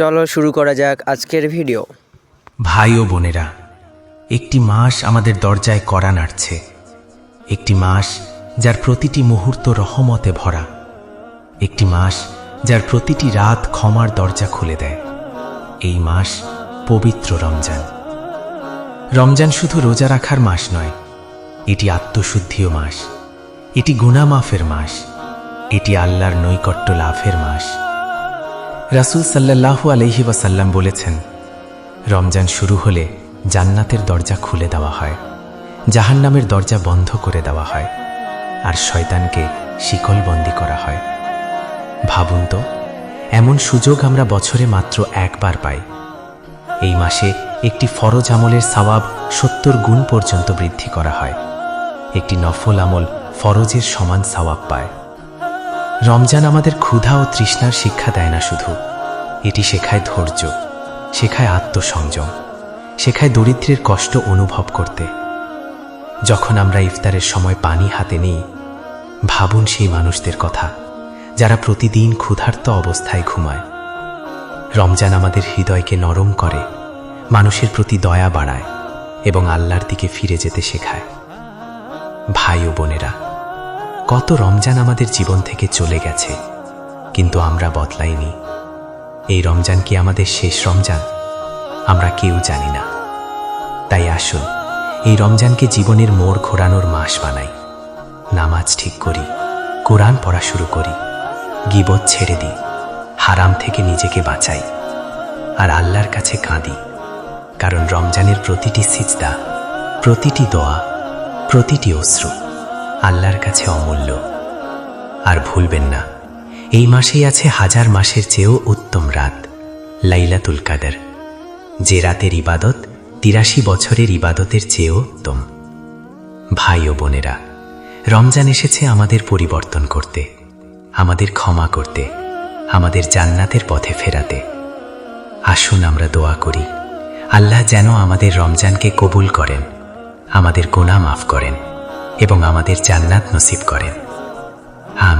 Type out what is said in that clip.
চলো শুরু করা যাক আজকের ভিডিও। ভাই ও বোনেরা, একটি মাস আমাদের দরজায় কড়া নাড়ছে। একটি মাস যার প্রতিটি মুহূর্ত রহমতে ভরা। একটি মাস যার প্রতিটি রাত ক্ষমার দরজা খুলে দেয়। এই মাস পবিত্র রমজান। রমজান শুধু রোজা রাখার মাস নয়, এটি আত্মশুদ্ধিও মাস, এটি গুনাহ মাফের মাস, এটি আল্লাহর নৈকট্য লাভের মাস। রাসূল সাল্লাল্লাহু আলাইহি ওয়াসাল্লাম বলেছেন, রমজান শুরু হলে জান্নাতের দরজা খুলে দেওয়া হয়, জাহান্নামের দরজা বন্ধ করে দেওয়া হয়, আর শয়তানকে শিকলবন্দি করা হয়। ভাবুন তো, এমন সুযোগ আমরা বছরে মাত্র একবার পাই। এই মাসে একটি ফরজ আমলের সওয়াব ৭০ গুণ পর্যন্ত বৃদ্ধি করা হয়। একটি নফল আমল ফরজের সমান সওয়াব পায়। রমজান আমাদের ক্ষুধা ও তৃষ্ণার শিক্ষা দেয় না শুধু, এটি শেখায় ধৈর্য, শেখায় আত্মসংযম, শেখায় দরিদ্রের কষ্ট অনুভব করতে। যখন আমরা ইফতারের সময় পানি হাতে নিই, ভাবুন সেই মানুষদের কথা যারা প্রতিদিন ক্ষুধার্ত অবস্থায় ঘুমায়। রমজান আমাদের হৃদয়কে নরম করে, মানুষের প্রতি দয়া বাড়ায় এবং আল্লাহর দিকে ফিরে যেতে শেখায়। ভাই ও বোনেরা, কত রমজান আমাদের জীবন থেকে চলে গেছে, কিন্তু আমরা বদলাইনি। এই রমজান কি আমাদের শেষ রমজান? আমরা কেউ জানি না। তাই আসুন এই রমজানকে জীবনের মোড় ঘোরানোর মাস বানাই। নামাজ ঠিক করি, কোরআন পড়া শুরু করি, গীবত ছেড়ে দিই, হারাম থেকে নিজেকে বাঁচাই, আর আল্লাহর কাছে কাঁদি। কারণ রমজানের প্রতিটি সিজদা, প্রতিটি দোয়া, প্রতিটি অশ্রু আল্লাহর কাছে অমূল্য। আর ভুলবেন না, এই মাসেই আছে হাজার মাসের চেয়েও উত্তম রাত, লাইলাতুল কাদর, যে রাতের ইবাদত ৮৩ বছরের ইবাদতের চেয়েও উত্তম। ভাই ও বোনেরা, রমজান এসেছে আমাদের পরিবর্তন করতে, আমাদের ক্ষমা করতে, আমাদের জান্নাতের পথে ফেরাতে। আসুন আমরা দোয়া করি, আল্লাহ যেন আমাদের রমজানকে কবুল করেন, আমাদের গুনাহ মাফ করেন এবং আমাদের জান্নাত নসিব করেন। আমিন।